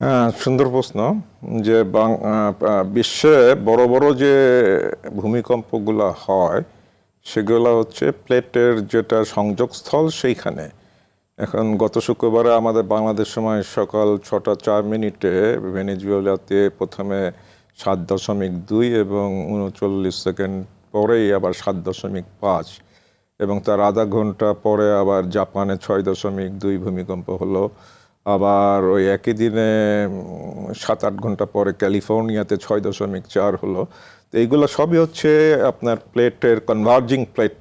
হ্যাঁ, সুন্দর প্রশ্ন। যে বিশ্বে বড় বড় যে ভূমিকম্পগুলো হয় সেগুলো হচ্ছে প্লেটের যেটা সংযোগস্থল সেইখানে। এখন গত শুক্রবারে আমাদের বাংলাদেশ সময় সকাল 6টা 4 মিনিটে ভেনেজুয়েলাতে প্রথমে 7.2 এবং 39 সেকেন্ড পরেই আবার 7.5 এবং তার আধা ঘন্টা পরে আবার জাপানে 6.2 ভূমিকম্প হলো। আবার ওই একই দিনে 7-8 ঘন্টা পরে ক্যালিফোর্নিয়াতে 6.4 হলো। তো এইগুলো সবই হচ্ছে আপনার প্লেটের কনভার্জিং প্লেট,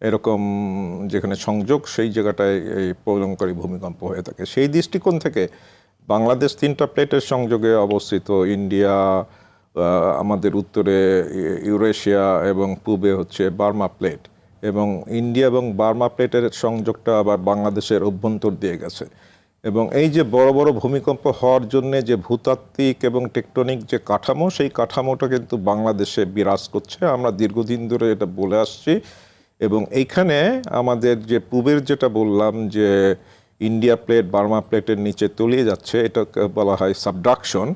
এরকম যেখানে সংযোগ সেই জায়গাটায় এই প্রলয়ঙ্করী ভূমিকম্প হয়ে থাকে। সেই দৃষ্টিকোণ থেকে বাংলাদেশ 3টা প্লেটের সংযোগে অবস্থিত। ইন্ডিয়া, আমাদের উত্তরে ইউরেশিয়া এবং পূবে হচ্ছে বার্মা প্লেট, এবং ইন্ডিয়া এবং বার্মা প্লেটের সংযোগটা আবার বাংলাদেশের অভ্যন্তর দিয়ে গেছে। এবং এই যে বড় বড় ভূমিকম্প হওয়ার জন্য যে ভূতাত্ত্বিক এবং টেকটনিক যে কাঠামো, সেই কাঠামোটা কিন্তু বাংলাদেশে বিরাজ করছে। আমরা দীর্ঘদিন ধরে এটা বলে আসছি। এবং এইখানে আমাদের যে পূবের যেটা বললাম যে ইন্ডিয়া প্লেট বার্মা প্লেটের নিচে তলিয়ে যাচ্ছে, এটাকে বলা হয় সাবডাকশন।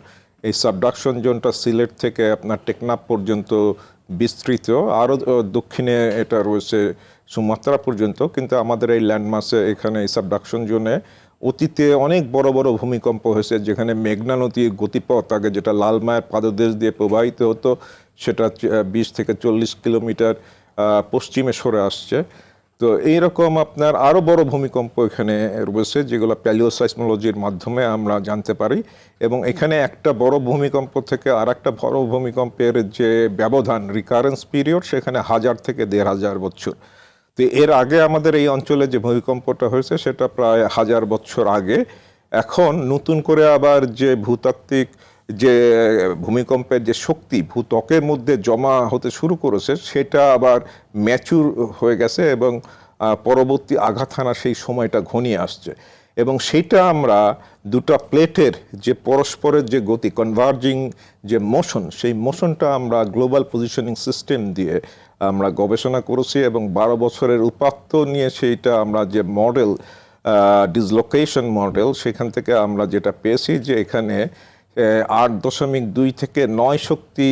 এই সাবডাকশন জোনটা সিলেট থেকে আপনার টেকনাফ পর্যন্ত বিস্তৃত, আরও দক্ষিণে এটা রয়েছে সুমাত্রা পর্যন্ত। কিন্তু আমাদের এই ল্যান্ডমাসে এখানে এই সাবডাকশন জোনে অতীতে অনেক বড় বড় ভূমিকম্প হয়েছে, যেখানে মেঘনা নদীর গতিপথ আগে যেটা লালমায়ের পাদদেশ দিয়ে প্রবাহিত হতো সেটা 20 থেকে 40 কিলোমিটার পশ্চিমে সরে আসছে। তো এইরকম আপনার আরও বড় ভূমিকম্প এখানে রয়েছে, যেগুলো প্যালিওসাইসমোলজির মাধ্যমে আমরা জানতে পারি। এবং এখানে একটা বড় ভূমিকম্প থেকে আর একটা বড় ভূমিকম্পের যে ব্যবধান, রিকারেন্স পিরিয়ড, সেখানে 1000 থেকে 1500 বছর। তো এর আগে আমাদের এই অঞ্চলে যে ভূমিকম্পটা হয়েছে সেটা প্রায় 1000 বছর আগে। এখন নতুন করে আবার যে ভূতাত্ত্বিক যে ভূমিকম্পের যে শক্তি ভূত্বকের মধ্যে জমা হতে শুরু করেছে, সেটা আবার ম্যাচুর হয়ে গেছে এবং পরবর্তী আঘাত হানা সেই সময়টা ঘনিয়ে আসছে। এবং সেইটা আমরা দুটো প্লেটের যে পরস্পরের যে গতি, কনভার্জিং যে মোশন, সেই মোশনটা আমরা গ্লোবাল পজিশনিং সিস্টেম দিয়ে আমরা গবেষণা করেছি। এবং 12 বছরের উপাত্ত নিয়ে সেইটা আমরা যে মডেল, ডিসলোকেশন মডেল, সেখান থেকে আমরা যেটা পেয়েছি যে এখানে 8.2 থেকে 9 শক্তি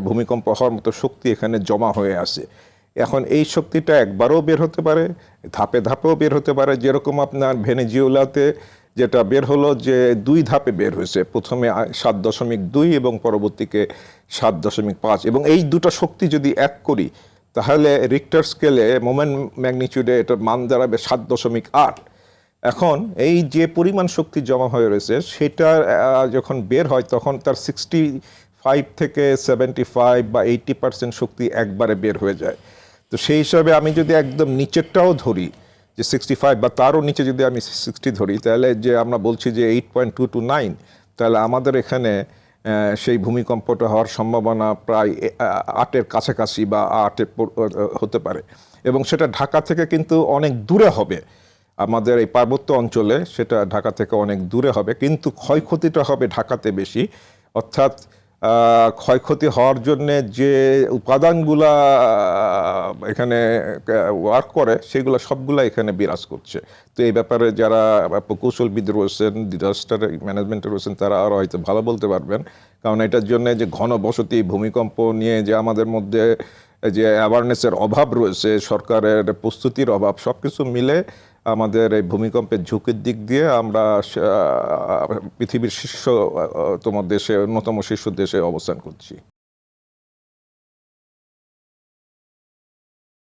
ভূমিকম্প হওয়ার মতো শক্তি এখানে জমা হয়ে আছে। এখন এই শক্তিটা একবারও বের হতে পারে, ধাপে ধাপেও বের হতে পারে। যেরকম আপনার ভেনেজুয়েলাতে যেটা বের হলো যে 2 ধাপে বের হয়েছে, প্রথমে 7.2 এবং পরবর্তীকে 7.5। এবং এই দুটো শক্তি যদি এক করি তাহলে রিক্টার স্কেলে মোমেন্ট ম্যাগনিটিউডে এটার মান দাঁড়াবে 7.8। এখন এই যে পরিমাণ শক্তি জমা হয়ে রয়েছে সেটা যখন বের হয় তখন তার 65 থেকে 75 বা 80% শক্তি একবারে বের হয়ে যায়। তো সেই হিসাবে আমি যদি একদম নিচেরটাও ধরি, যে 65 বা তারও নিচে যদি আমি 60 ধরি, তাহলে যে আমরা বলছি যে 8.229, তাহলে আমাদের এখানে সেই ভূমিকম্পটা হওয়ার সম্ভাবনা প্রায় 8-এর কাছাকাছি বা 8-এ হতে পারে। এবং সেটা ঢাকা থেকে কিন্তু অনেক দূরে হবে, আমাদের এই পার্বত্য অঞ্চলে সেটা ঢাকা থেকে অনেক দূরে হবে, কিন্তু ক্ষয়ক্ষতিটা হবে ঢাকাতে বেশি। অর্থাৎ ক্ষয়ক্ষতি হওয়ার জন্যে যে উপাদানগুলা এখানে ওয়ার্ক করে সেগুলো সবগুলা এখানে বিরাজ করছে। তো এই ব্যাপারে যারা প্রকৌশলবিদ রয়েছেন, ডিজাস্টার ম্যানেজমেন্টে রয়েছেন, তারা আরও হয়তো ভালো বলতে পারবেন। কারণ এটার জন্য যে ঘন বসতি, ভূমিকম্প নিয়ে যে আমাদের মধ্যে যে অ্যাওয়ারনেসের অভাব রয়েছে, সরকারের প্রস্তুতির অভাব, সব কিছু মিলে আমাদের এই ভূমিকম্পের ঝুঁকির দিক দিয়ে আমরা পৃথিবীর শীর্ষতম দেশে, অন্যতম শীর্ষ দেশে অবস্থান করছি।